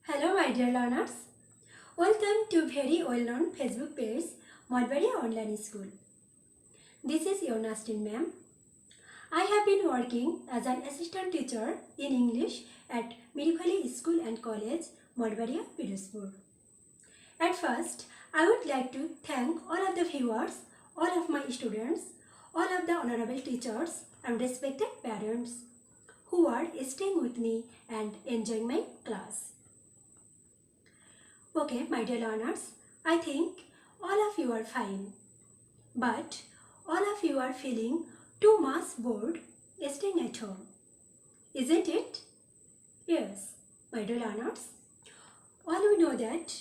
Hello my dear learners. Welcome to very well-known Facebook page Madhbaria Online School. This is your Nastin ma'am. I have been working as an assistant teacher in English at Mirikhali School and College, Madhbaria, Pirozpur. At first, I would like to thank all of the viewers, all of my students, all of the honorable teachers and respected parents who are staying with me and enjoying my class. Okay, my dear learners, I think all of you are fine. But all of you are feeling too much bored staying at home. Isn't it? Yes, my dear learners. All we know that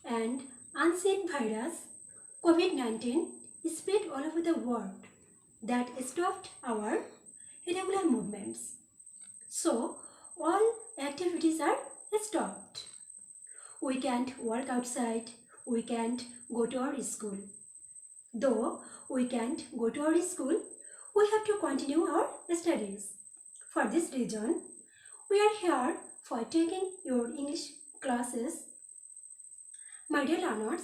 an unseen virus, COVID-19, spread all over the world that stopped our regular movements. So, all activities are stopped. We can't work outside, we can't go to our school. Though we can't go to our school, we have to continue our studies. For this reason, we are here for taking your English classes. My dear learners,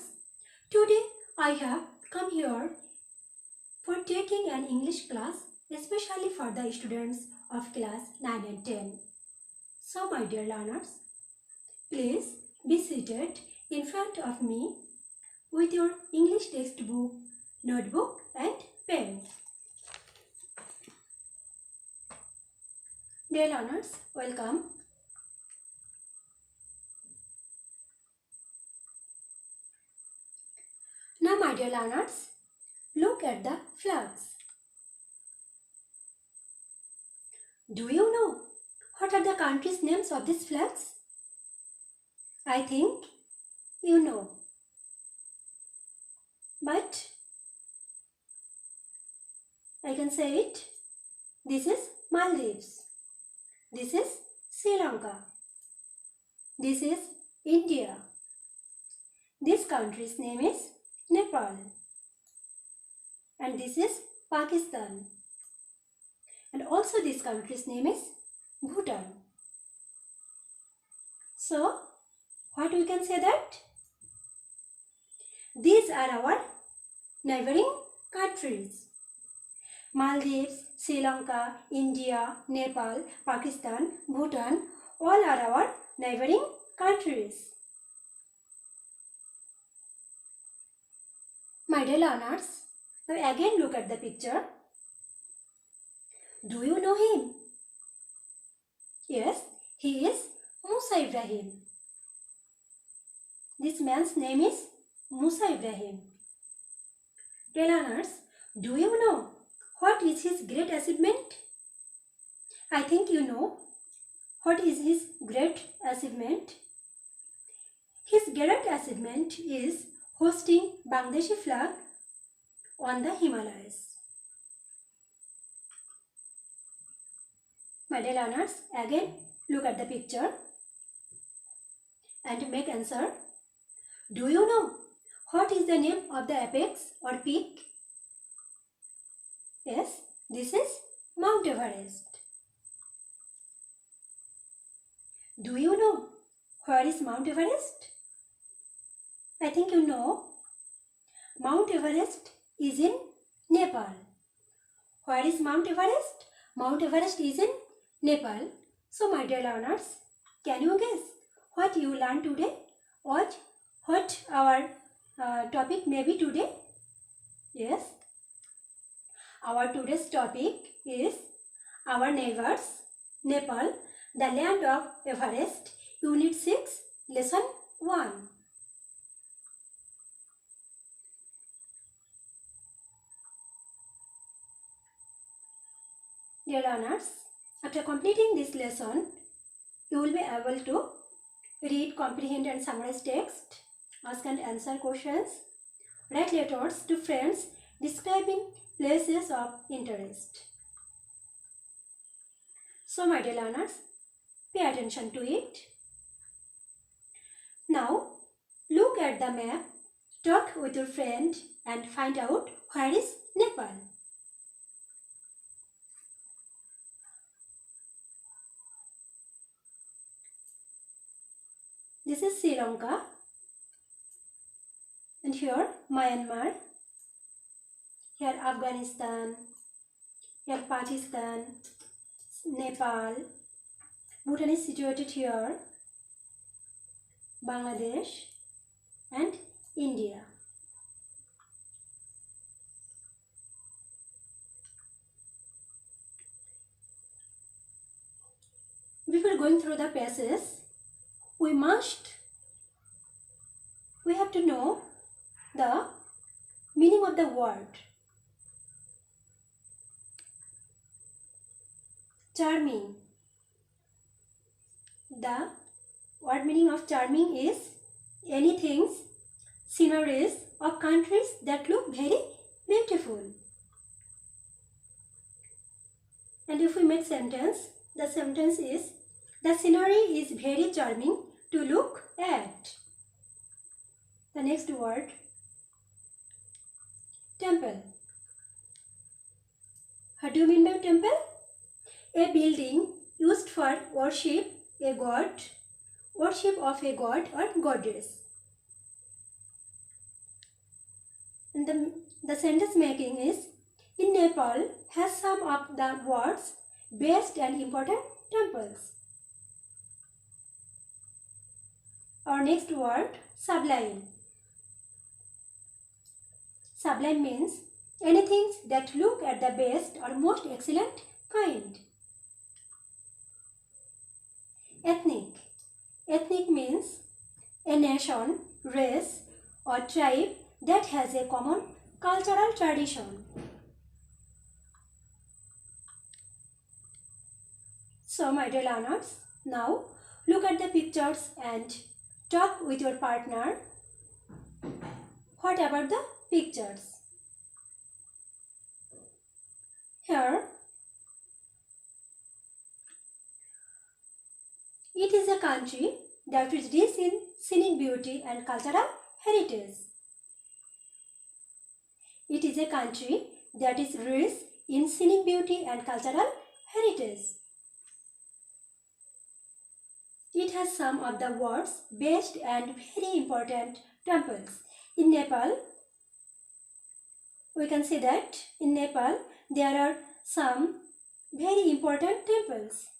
today I have come here for taking an English class especially for the students of class 9 and 10. So my dear learners, please be seated in front of me with your English textbook, notebook and pen. Dear learners, welcome. Now my dear learners, look at the flags. Do you know what are the countries' names of these flags? I think you know. But I can say it. This is Maldives. This is Sri Lanka. This is India. This country's name is Nepal. And this is Pakistan. And also this country's name is Bhutan. So, what we can say that? These are our neighboring countries. Maldives, Sri Lanka, India, Nepal, Pakistan, Bhutan, all are our neighboring countries. My dear learners, now again look at the picture. Do you know him? Yes, he is Musa Ibrahim. This man's name is Musa Ibrahim. Dear learners, do you know what is his great achievement? I think you know what is his great achievement. His great achievement is hosting Bangladeshi flag on the Himalayas. My dear learners, again look at the picture and make answer. Do you know what is the name of the apex or peak? Yes, this is Mount Everest. Do you know where is Mount Everest? I think you know. Mount Everest is in Nepal. Where is Mount Everest? Mount Everest is in Nepal. So my dear learners, can you guess what you learned today? What our topic may be today? Yes. Our today's topic is our neighbors, Nepal, the land of Everest, Unit 6, Lesson 1. Dear learners, after completing this lesson, you will be able to read, comprehend and summarize text, ask and answer questions, write letters to friends describing places of interest. So my dear learners, pay attention to it. Now, look at the map, talk with your friend and find out where is Nepal. This is Sri Lanka. And here Myanmar. Here Afghanistan. Here Pakistan. Nepal. Bhutan is situated here. Bangladesh and India. Before going through the passage, we have to know the meaning of the word. Charming. The word meaning of charming is anything, sceneries of countries that look very beautiful. And if we make sentence, the sentence is, the scenery is very charming to look at. The next word, temple. What do you mean by temple? A building used for worship a god, worship of a god or goddess. And the sentence making is, in Nepal has some of the world's best and important temples. Our next word, sublime. Sublime means anything that look at the best or most excellent kind. Ethnic. Ethnic means a nation, race or tribe that has a common cultural tradition. So my dear learners, now look at the pictures and talk with your partner. What about the pictures? Here, it is a country that is rich in scenic beauty and cultural heritage. It is a country that is rich in scenic beauty and cultural heritage. It has some of the world's best and very important temples. In Nepal, we can see that in Nepal there are some very important temples.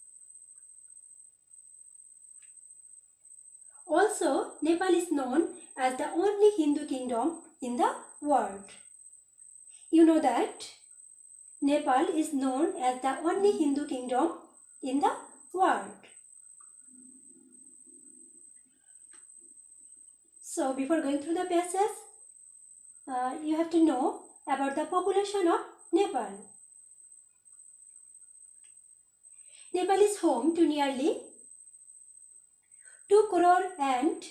Also, Nepal is known as the only Hindu kingdom in the world. You know that Nepal is known as the only Hindu kingdom in the world. So, before going through the passage, you have to know about the population of Nepal. Nepal is home to nearly 2 crore and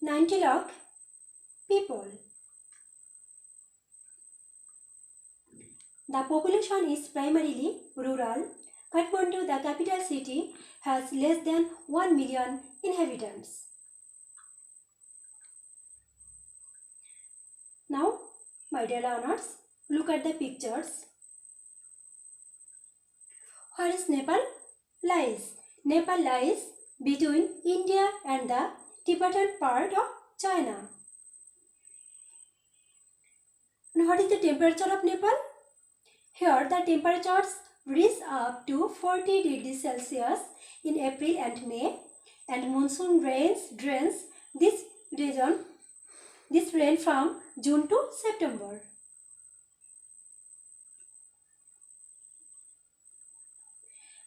90 lakh people. The population is primarily rural. Kathmandu, the capital city, has less than 1 million inhabitants. Now, my dear learners, look at the pictures. Where is Nepal lies? Nepal lies between India and the Tibetan part of China. And what is the temperature of Nepal? Here the temperatures reach up to 40 degrees Celsius in April and May, and monsoon drains this region. This rain from June to September.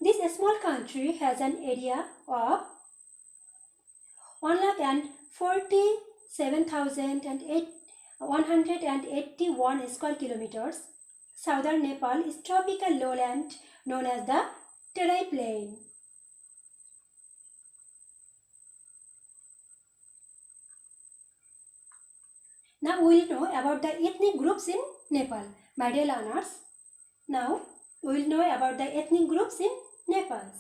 This small country has an area of 147,181 square kilometers. Southern Nepal is tropical lowland known as the Terai Plain. Now we will know about the ethnic groups in Nepal. My dear learners, now we will know about the ethnic groups in Nepal.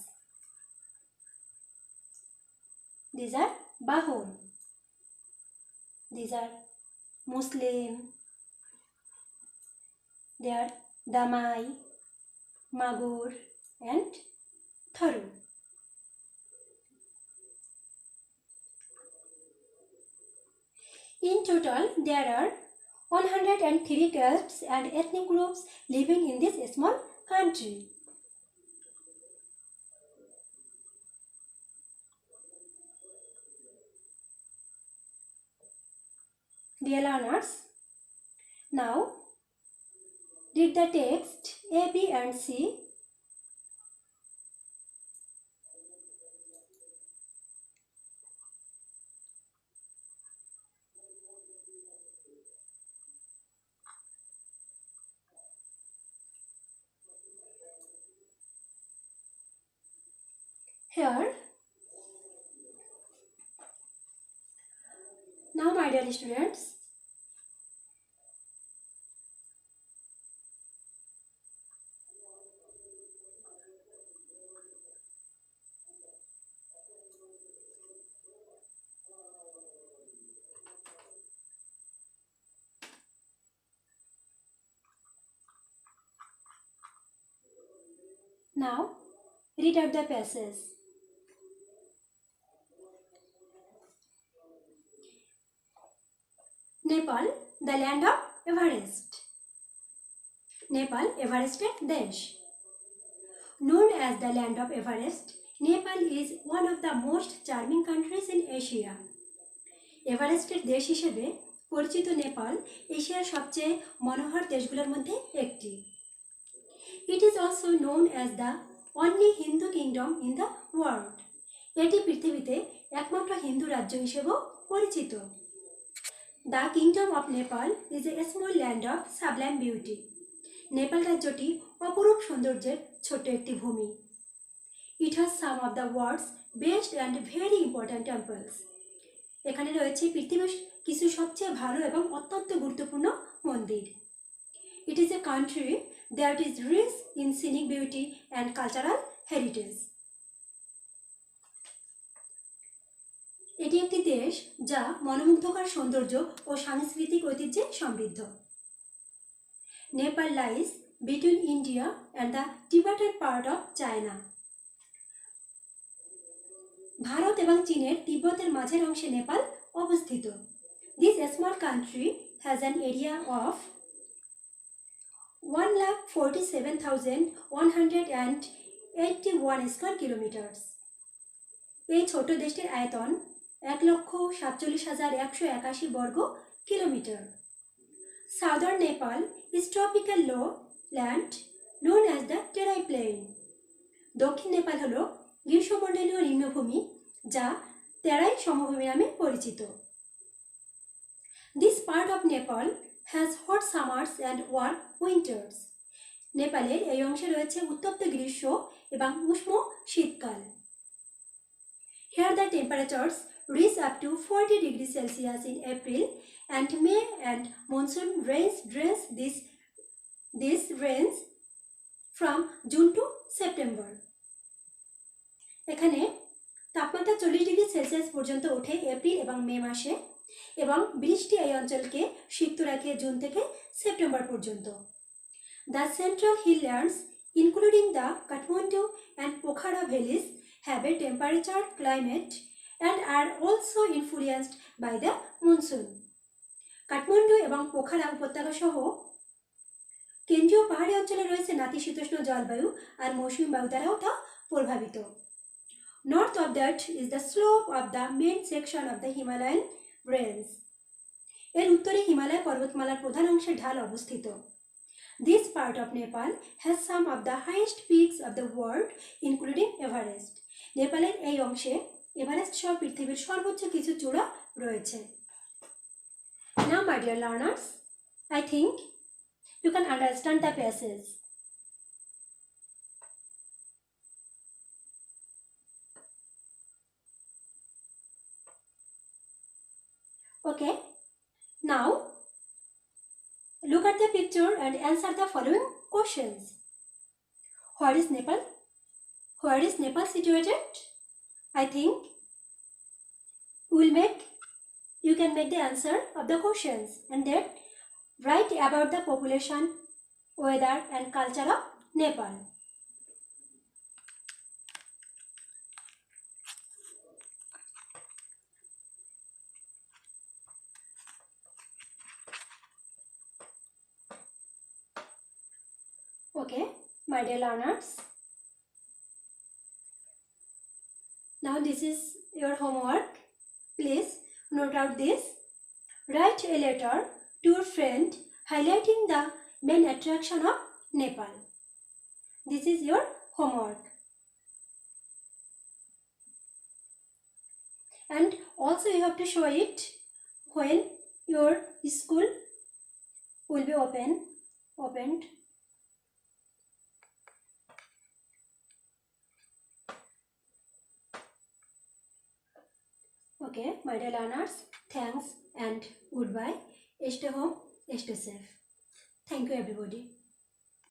These are Bahun. These are Muslim. They are Damai, Magur and Tharu. In total, there are 103 castes and ethnic groups living in this small country. Dear learners, now read the text A, B and C. Here, now my dear students, now read out the passage. Nepal, the land of Everest. Nepal, Everested Desh. Known as the land of Everest, Nepal is one of the most charming countries in Asia. এভারেস্টের দেশ হিসেবে পরিচিত নেপাল এশিয়ার সবচেয়ে মনোহর দেশগুলোর মধ্যে একটি। It is also known as the only Hindu kingdom in the world. এটি পৃথিবীতে একমাত্র হিন্দু রাজ্য হিসেবেও পরিচিত। The kingdom of Nepal is a small land of sublime beauty. Nepal রাজ্যটি অপরূপ সৌন্দর্যের ছোট্ট একটি ভূমি। It has some of the world's best and very important temples. এখানে রয়েছে পৃথিবীর কিছু সবচেয়ে ভালো এবং অত্যন্ত গুরুত্বপূর্ণ মন্দির। It is a country that is rich in scenic beauty and cultural heritage. এটি একটি দেশ যা মনোমুগ্ধকর সৌন্দর্য ও সাংস্কৃতিক ঐতিহ্যে সমৃদ্ধ। Nepal lies between India and the Tibetan part of China. Bharat এবং চীনের তিব্বতের মাঝের অংশে নেপাল অবস্থিত। This small country has an area of 1,47,181 square kilometers. এই ছোট দেশটির আয়তন 1,47,181 বর্গ kilometre. Southern Nepal is tropical lowland known as the Terai Plain. দক্ষিণ নেপাল হলো গ্রীষ্মমণ্ডলীয় নিম্নভূমি যা তেরাই সমভূমি নামে পরিচিত। This part of Nepal has hot summers and warm winters. নেপালের এই অংশে রয়েছে উত্তপ্ত গ্রীষ্ম এবং উষ্ণ শীতকাল। Here the temperatures reach up to 40 degrees Celsius in April and May, and monsoon rains this rains from June to September. এখানে তাপমাত্রা 40 ডিগ্রি সেলসিয়াস পর্যন্ত ওঠে এপ্রিল এবং মে মাসে, এবং বৃষ্টি এই অঞ্চলকে সিক্ত রাখে জুন থেকে সেপ্টেম্বর পর্যন্ত। The central highlands, including the Kathmandu and Pokhara valleys, have a temperate climate and are also influenced by the monsoon. Kathmandu এবং পোখারা উপত্যকা সহ কেন্দ্রীয় পাহাড়ি অঞ্চলে রয়েছে নাতিশীতোষ্ণ জলবায়ু আর মৌসুমী বায়ু দ্বারাও তা প্রভাবিত। North of that is the slope of the main section of the Himalayan range. এর উত্তরে হিমালয় পর্বতমালার প্রধান অংশের ঢাল অবস্থিত। This part of Nepal has some of the highest peaks of the world, including Everest. নেপালের এই অংশে এভারেস্ট সহ পৃথিবীর সর্বোচ্চ কিছু চূড়া রয়েছে। Now, my dear learners, I think you can understand the passage. Okay, now look at the picture and answer the following questions. Where is Nepal? Where is Nepal situated? I think you can make the answer of the questions and then write about the population, weather and culture of Nepal. Okay, my dear learners. Now this is your homework. Please note out this. Write a letter to your friend highlighting the main attraction of Nepal. This is your homework. And also you have to show it when your school will be opened. Okay, my dear learners, thanks and goodbye. Stay home, stay safe. Thank you everybody.